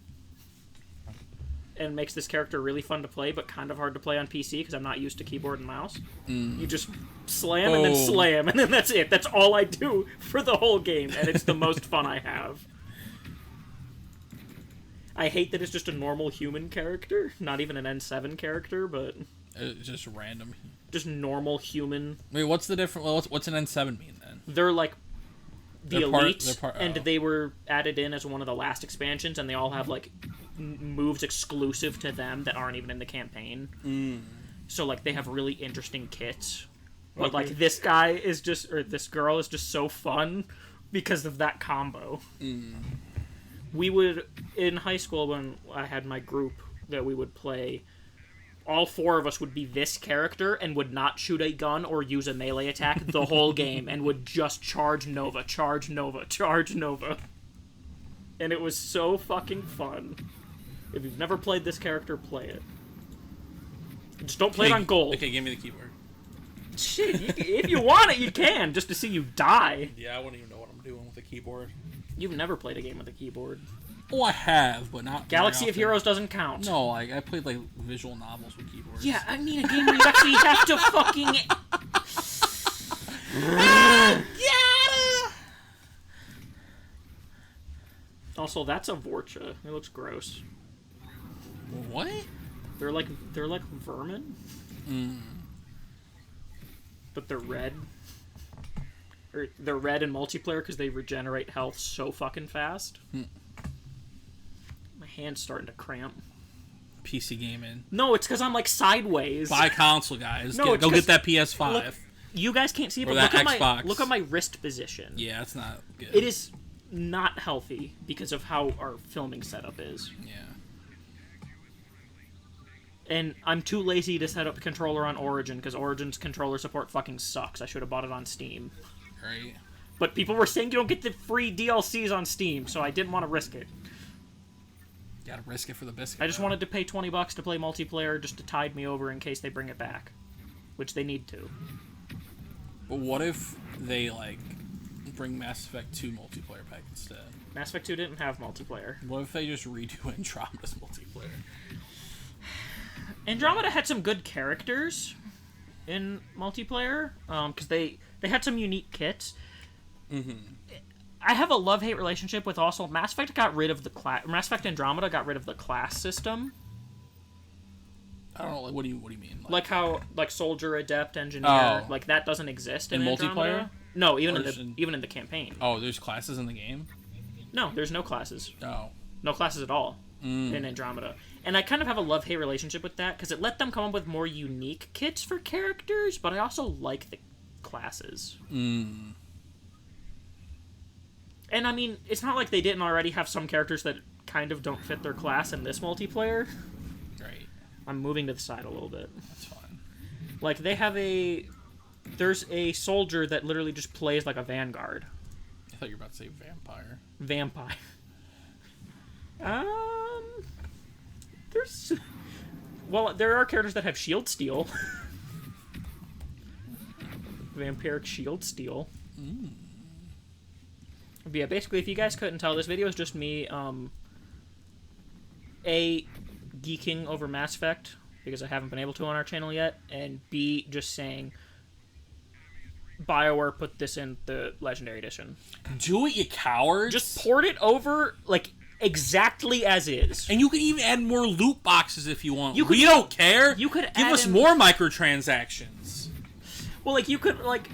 And makes this character really fun to play, but kind of hard to play on PC because I'm not used to keyboard and mouse. You just slam and then slam, and then that's it. That's all I do for the whole game, and it's the most fun I have. I hate that it's just a normal human character, not even an N7 character, but... just random. Just normal human. Wait, what's the difference? What's an N7 mean, then? They're like... The elite, and they were added in as one of the last expansions, and they all have, like... moves exclusive to them that aren't even in the campaign. So like they have really interesting kits, but like this guy is just, or this girl is just so fun because of that combo. We would, in high school when I had my group that we would play, all four of us would be this character and would not shoot a gun or use a melee attack the whole game and would just charge Nova, charge Nova, charge Nova. And it was so fucking fun. If you've never played this character, play it. Just don't play it on gold. Okay, give me the keyboard. Shit, if you want it, you can, just to see you die. Yeah, I wouldn't even know what I'm doing with a keyboard. You've never played a game with a keyboard. Oh, I have, but not Galaxy of Heroes doesn't count. No, like, I played, like, visual novels with keyboards. Yeah, I mean a game where you actually have to fucking... Also, that's a Vorcha. It looks gross. What? They're like vermin. But they're red. Or they're red in multiplayer because they regenerate health so fucking fast. My hand's starting to cramp. PC gaming. No, it's because I'm like sideways. Buy console, guys. No, go get that PS5. Look, you guys can't see it, but look at my wrist position. Yeah, it's not good. It is not healthy because of how our filming setup is. Yeah. And I'm too lazy to set up a controller on Origin because Origin's controller support fucking sucks. I should have bought it on Steam. Right. But people were saying you don't get the free DLCs on Steam, so I didn't want to risk it. You gotta risk it for the biscuit. I just wanted to pay $20 to play multiplayer just to tide me over in case they bring it back. Which they need to. But what if they, like, bring Mass Effect 2 multiplayer back instead? Mass Effect 2 didn't have multiplayer. What if they just redo Andromeda's multiplayer? Andromeda had some good characters in multiplayer, because they had some unique kits. I have a love-hate relationship with also Mass Effect got rid of the class. Mass Effect Andromeda got rid of the class system. I don't know. Like, what do you mean? Like how soldier, adept, engineer, like that doesn't exist in multiplayer. No, even in the campaign. Oh, there's classes in the game. No, there's no classes. Oh, no classes at all in Andromeda. And I kind of have a love-hate relationship with that, because it let them come up with more unique kits for characters, but I also like the classes. And I mean, it's not like they didn't already have some characters that kind of don't fit their class in this multiplayer. Right. I'm moving to the side a little bit. That's fine. Like, they have there's a soldier that literally just plays like a vanguard. I thought you were about to say vampire. Vampire. There are characters that have shield steel. Vampiric shield steel. But yeah, basically, if you guys couldn't tell, this video is just me, A, geeking over Mass Effect, because I haven't been able to on our channel yet, and B, just saying, BioWare put this in the Legendary Edition. Do it, you cowards! Just port it over, like, exactly as is. And you can even add more loot boxes if you want. We don't care! You could give us more microtransactions. Well, like, you could, like...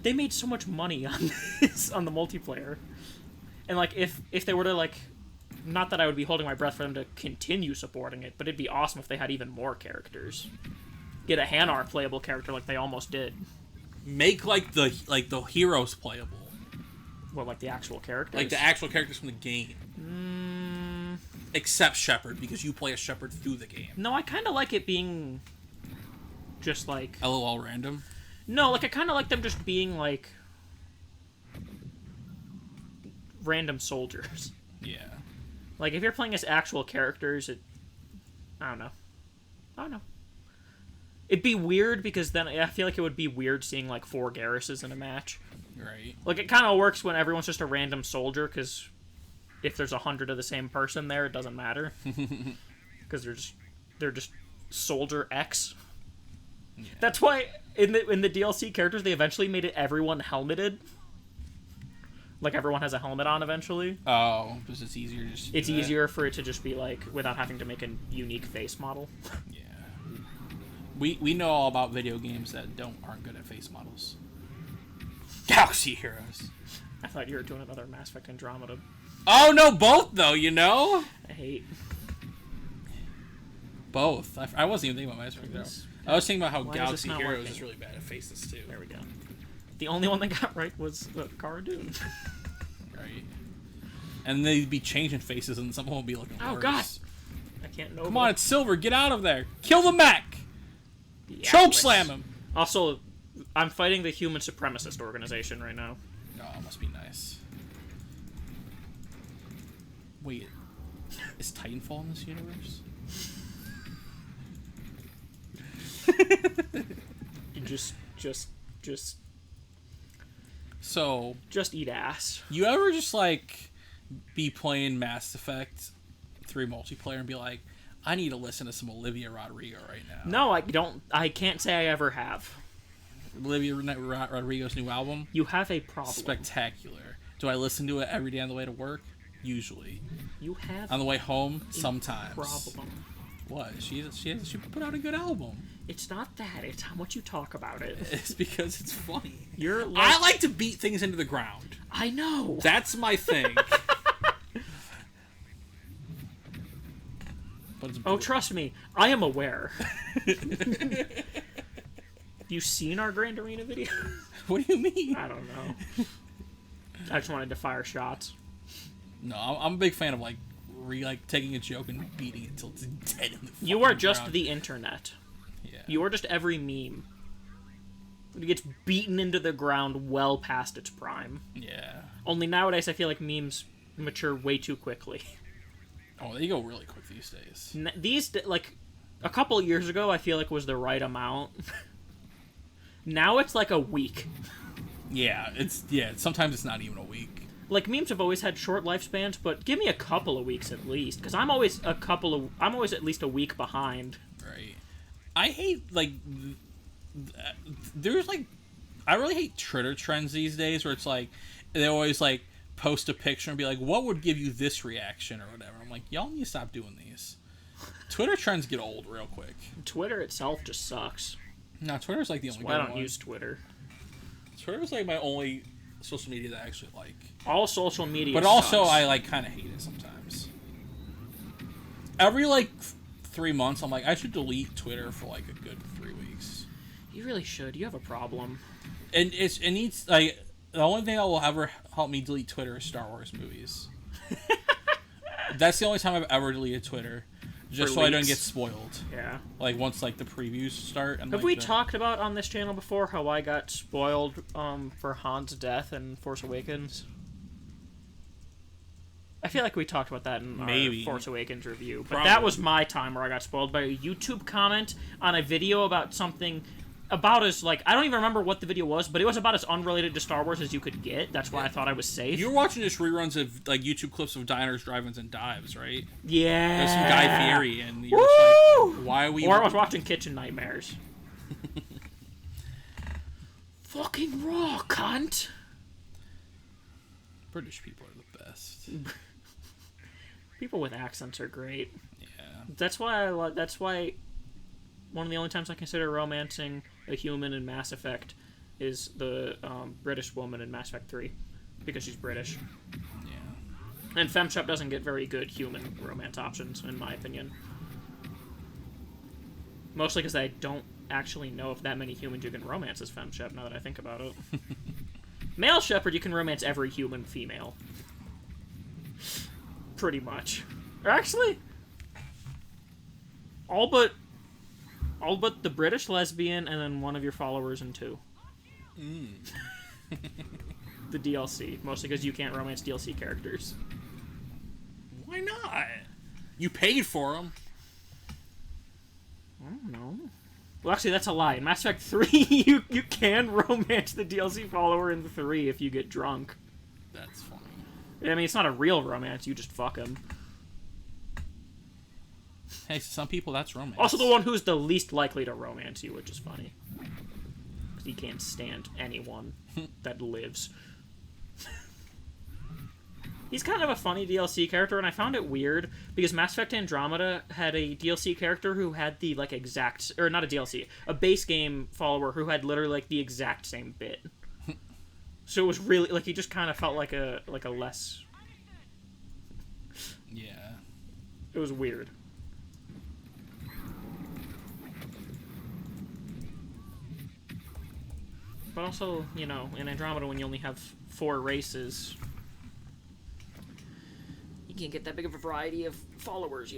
They made so much money on this, on the multiplayer. And, like, if they were to, like, not that I would be holding my breath for them to continue supporting it, but it'd be awesome if they had even more characters. Get a Hanar playable character like they almost did. Make the heroes playable. What, like the actual characters? Like the actual characters from the game. Except Shepard, because you play a Shepard through the game. No, I kind of like it being just like... LOL random? No, like I kind of like them just being like... random soldiers. Yeah. Like, if you're playing as actual characters, I don't know. It'd be weird, because then I feel like it would be weird seeing, like, 4 Garruses in a match. Right. Like, it kind of works when everyone's just a random soldier, because if there's 100 of the same person there, it doesn't matter. Because they're just Soldier X. Yeah. That's why, in the DLC characters, they eventually made it everyone helmeted. Like, everyone has a helmet on eventually. Oh, because it's easier It's easier for it to just be, like, without having to make a unique face model. Yeah. We know all about video games that aren't good at face models. Galaxy Heroes. I thought you were doing another Mass Effect Andromeda. Oh, no, both, though, you know? I hate... Both. I wasn't even thinking about Mass Effect, though. I was thinking about how Galaxy Heroes is really bad at faces, too. There we go. The only one that got right was Cara Dune. Right. And they'd be changing faces, and someone would be looking worse. Oh, God! I can't know. Come on, it's Silver. Get out of there. Kill the mech! Choke slam him! Also, I'm fighting the human supremacist organization right now. Oh, must be nice. Wait. Is Titanfall in this universe? Just... So... Just eat ass. You ever just, like, be playing Mass Effect 3 multiplayer and be like, I need to listen to some Olivia Rodrigo right now? No, I don't. I can't say I ever have. Olivia Rodrigo's new album? You have a problem. Spectacular. Do I listen to it every day on the way to work? Usually. You have on the way home? Sometimes. Problem. What? She put out a good album. It's not that. It's how much you talk about it. It's because it's funny. I like to beat things into the ground. I know. That's my thing. Oh, trust me. I am aware. You seen our Grand Arena video? What do you mean? I don't know. I just wanted to fire shots. No, I'm a big fan of like taking a joke and beating it till it's dead in the You are just ground. the internet. Yeah. You are just every meme. It gets beaten into the ground well past its prime. Yeah. Only nowadays I feel like memes mature way too quickly. Oh, they go really quick these days. Like, a couple years ago I feel like was the right amount. Now it's like a week. Yeah, sometimes it's not even a week. Like, memes have always had short lifespans, but give me a couple of weeks at least, because I'm always at least a week behind. Right. I hate, like, there's, like, I really hate Twitter trends these days, where it's, like, they always, like, post a picture and be like, what would give you this reaction, or whatever. I'm like, y'all need to stop doing these. Twitter trends get old real quick. Twitter itself just sucks. No, Twitter's, like, the only good one. I don't use Twitter. Twitter's, like, my only social media that I actually like. All social media But also, I, like, kind of hate it sometimes. Every, like, 3 months, I'm like, I should delete Twitter for, like, a good 3 weeks. You really should. You have a problem. And it needs, like, the only thing that will ever help me delete Twitter is Star Wars movies. That's the only time I've ever deleted Twitter. Just so I don't get spoiled. Yeah. Like, once, like, the previews start. And, have like, we talked about on this channel before how I got spoiled for Han's death in Force Awakens? I feel like we talked about that in our Force Awakens review. But that was my time where I got spoiled by a YouTube comment on a video about something about as, like, I don't even remember what the video was, but it was about as unrelated to Star Wars as you could get. That's why I thought I was safe. You were watching just reruns of, like, YouTube clips of diners, drive-ins, and dives, right? Yeah. There's some Guy Fieri, and you're just like, why are we... Or I was watching Kitchen Nightmares. Fucking raw, cunt! British people are the best. People with accents are great. Yeah. That's why one of the only times I consider romancing a human in Mass Effect is the British woman in Mass Effect 3. Because she's British. Yeah. And FemShep doesn't get very good human romance options, in my opinion. Mostly because I don't actually know if that many humans you can romance as FemShep, now that I think about it. Male Shepherd, you can romance every human female. Pretty much. Or actually, all but the British lesbian and then one of your followers in 2. The DLC, mostly because you can't romance DLC characters. Why not? You paid for them. I don't know. Well, actually, that's a lie. In Mass Effect 3, you can romance the DLC follower in 3 if you get drunk. That's funny. I mean, it's not a real romance. You just fuck him. Hey, some people, that's romance. Also, the one who's the least likely to romance you, which is funny. Because he can't stand anyone that lives. He's kind of a funny DLC character, and I found it weird because Mass Effect Andromeda had a DLC character who had the exact, or not a DLC, a base game follower who had literally the exact same bit. So it was really he just kind of felt like a less. Yeah. It was weird. But also, in Andromeda, when you only have 4 races, you can't get that big of a variety of followers,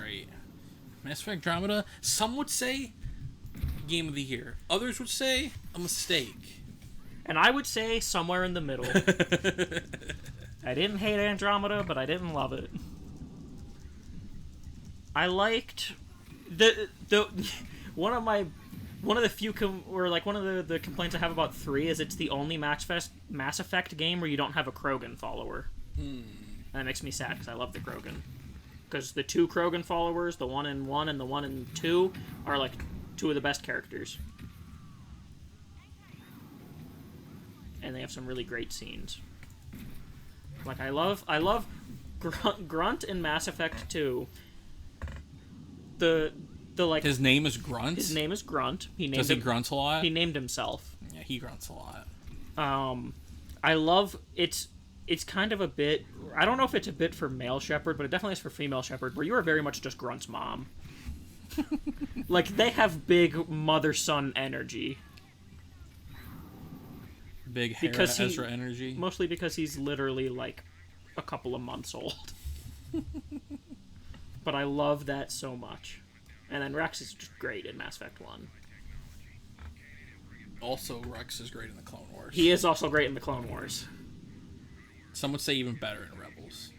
Right. Mass Effect Andromeda, some would say Game of the Year. Others would say a mistake. And I would say somewhere in the middle. I didn't hate Andromeda, but I didn't love it. I liked the one of the few one of the complaints I have about 3 is it's the only Mass Effect game where you don't have a Krogan follower. And that makes me sad because I love the Krogan. Because the 2 Krogan followers, the one in 1 and the one in 2, are 2 of the best characters. And they have some really great scenes. I love Grunt in Mass Effect 2. His name is Grunt? His name is Grunt. Does he grunt a lot? He named himself. Yeah, he grunts a lot. I love it's kind of a bit. I don't know if it's a bit for male Shepherd, but it definitely is for female Shepherd, where you are very much just Grunt's mom. They have big mother-son energy. Big Hera Ezra energy. Mostly because he's literally a couple of months old. But I love that so much. And then Rex is just great in Mass Effect 1. Also, Rex is great in the Clone Wars. He is also great in the Clone Wars. Some would say even better in Rebels.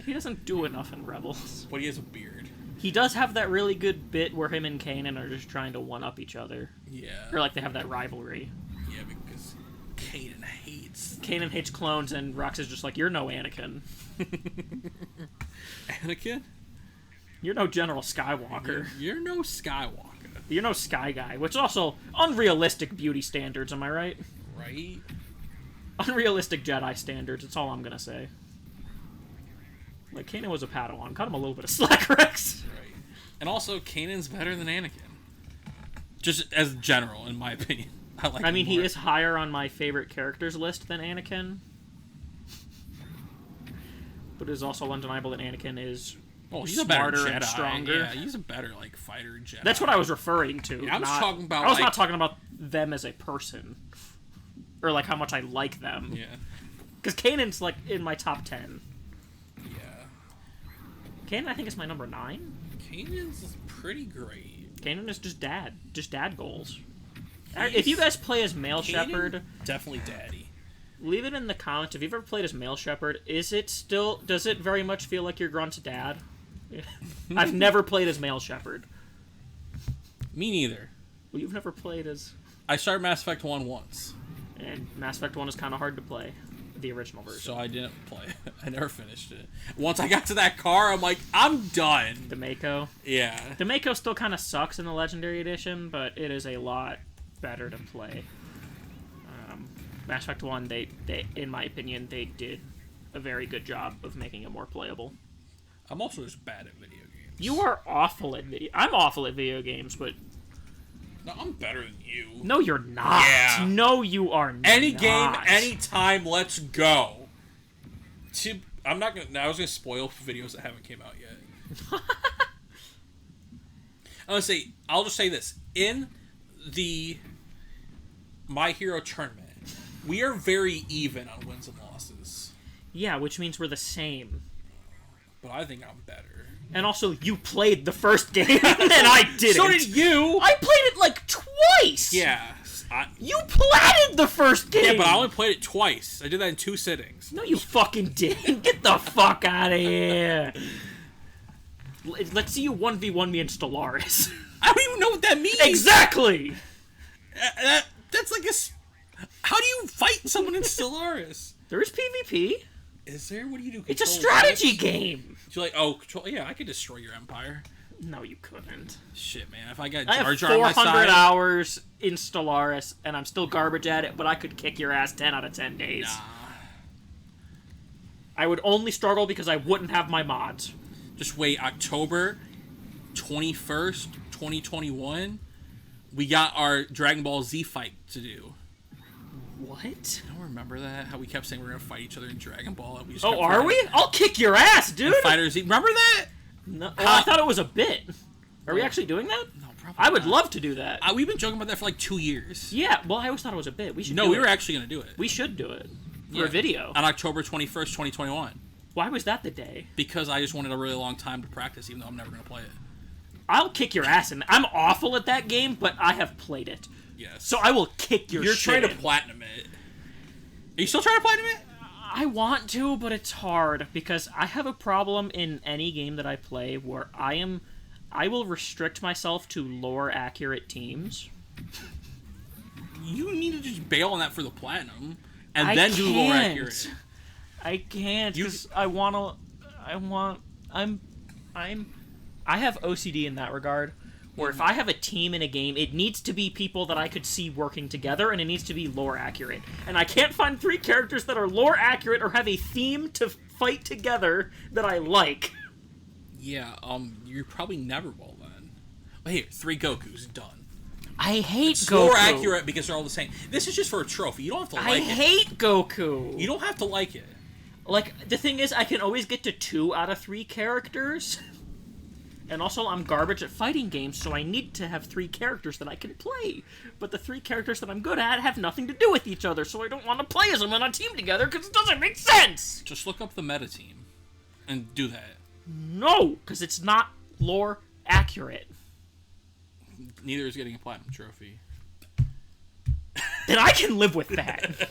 He doesn't do enough in Rebels. But he has a beard. He does have that really good bit where him and Kanan are just trying to one-up each other. Yeah. Or they have that rivalry. Yeah, because Kanan hates clones, and Rox is just you're no Anakin. Anakin? You're no General Skywalker. You're no Skywalker. You're no Sky Guy, which is also unrealistic beauty standards, am I right? Right. Unrealistic Jedi standards, that's all I'm gonna say. Kanan was a Padawan. Cut him a little bit of slack, Rex. Right. And also, Kanan's better than Anakin. Just as general, in my opinion. I mean, he is higher on my favorite characters list than Anakin. But it is also undeniable that Anakin is he's smarter a better Jedi. and stronger. Yeah, he's a better fighter Jedi. That's what I was referring to. Yeah, I was talking about. I was not talking about them as a person, or how much I like them. Yeah. Because Kanan's in my top 10. Yeah. Kanan, I think, is my number 9. Kanan's pretty great. Kanan is just dad goals. If you guys play as male Shepherd, definitely daddy. Leave it in the comments. If you've ever played as male Shepherd, does it very much feel like you're Grunt's dad? I've never played as male Shepherd. Me neither. Well, you've never played as... I started Mass Effect 1 once. And Mass Effect 1 is kind of hard to play. The original version. So I didn't play it. I never finished it. Once I got to that car, I'm I'm done. The Mako? Yeah. The Mako still kind of sucks in the Legendary Edition, but it is a lot better to play. Mass Effect 1, they, in my opinion, they did a very good job of making it more playable. I'm also just bad at video games. You are awful at video... I'm awful at video games, but No, I'm better than you. No, you're not. Yeah. No, you are not. Any game, anytime, let's go. I'm not gonna. I was gonna spoil videos that haven't came out yet. I'll just say this. In the My Hero tournament, we are very even on wins and losses. Yeah, which means we're the same. But I think I'm better. And also, you played the first game, and I didn't. So did you! I played it like twice! Yeah. You platted the first game! Yeah, but I only played it twice. I did that in 2 sittings. No, you fucking didn't. Get the fuck out of here. Let's see you 1v1 me in Stellaris. I don't even know what that means! Exactly! That's like a... How do you fight someone in Stellaris? There is PvP. Is there? What do you do? It's a strategy game! You're like, oh, control... Yeah, I could destroy your empire. No, you couldn't. Shit, man. If I got I Jar have Jar on my 400 side... hours in Stellaris, and I'm still garbage at it, but I could kick your ass 10 out of 10 days. Nah. I would only struggle because I wouldn't have my mods. Just wait, October 21st, 2021, we got our Dragon Ball Z fight to do. What? I don't remember that? How we kept saying we were going to fight each other in Dragon Ball. And we just Oh, are we? I'll kick your ass, dude! Fighter Z. Remember that? No, I thought it was a bit. Are we actually doing that? No, probably I would not. love to do that. We've been joking about that for like 2 years. Yeah, well, I always thought it was a bit. We should No, do we it. were actually going to do it. We should do it. For a video. On October 21st, 2021. Why was that the day? Because I just wanted a really long time to practice, even though I'm never going to play it. I'll kick your ass, and I'm awful at that game, but I have played it. Yes. So I will kick your You're shit trying to in. platinum it. Are you still trying to platinum it? I want to, but it's hard, because I have a problem in any game that I play where I will restrict myself to lore-accurate teams. You need to just bail on that for the platinum, and then do lore accurate. I can't, because I have OCD in that regard, where if I have a team in a game, it needs to be people that I could see working together, and it needs to be lore accurate. And I can't find 3 characters that are lore accurate or have a theme to fight together that I like. Yeah, you probably never will then. Well, here, 3 Gokus, done. I hate It's Goku. lore accurate because they're all the same. This is just for a trophy. You don't have to like it. I hate Goku. You don't have to like it. Like, the thing is, I can always get to 2 out of 3 characters. And also, I'm garbage at fighting games, so I need to have 3 characters that I can play. But the 3 characters that I'm good at have nothing to do with each other, so I don't want to play as them on a team together, because it doesn't make sense! Just look up the meta team and do that. No, because it's not lore accurate. Neither is getting a platinum trophy. Then I can live with that.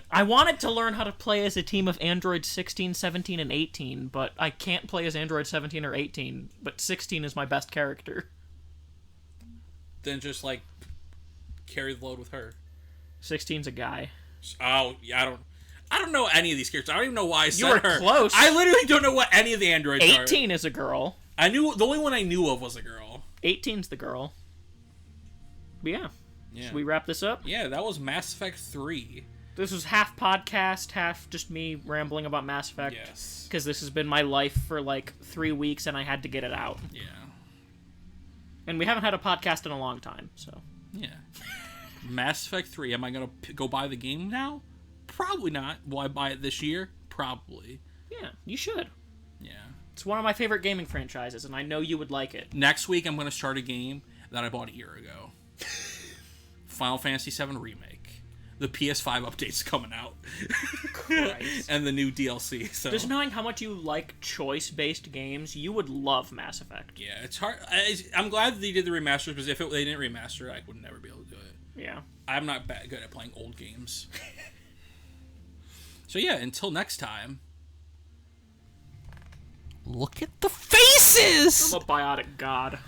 I wanted to learn how to play as a team of androids 16, 17, and 18, but I can't play as android 17 or 18, but 16 is my best character. Then just, like, carry the load with her. 16's a guy. Oh, yeah, I don't know any of these characters. I don't even know why I said You were her. close. I literally don't know what any of the androids are. 18 is a girl. The only one I knew of was a girl. 18's the girl. But yeah. Should we wrap this up? Yeah, that was Mass Effect 3. This was half podcast, half just me rambling about Mass Effect. Yes. Because this has been my life for like 3 weeks and I had to get it out. Yeah. And we haven't had a podcast in a long time, so. Yeah. Mass Effect 3. Am I going to go buy the game now? Probably not. Will I buy it this year? Probably. Yeah, you should. Yeah. It's one of my favorite gaming franchises, and I know you would like it. Next week, I'm going to start a game that I bought a year ago. Final Fantasy VII Remake. The PS5 update's coming out. Christ. And the new DLC. So. Just knowing how much you like choice-based games, you would love Mass Effect. Yeah, it's hard. I'm glad that they did the remasters, because if they didn't remaster it, I would never be able to do it. Yeah. I'm not good at playing old games. So yeah, until next time. Look at the faces! I'm a biotic god.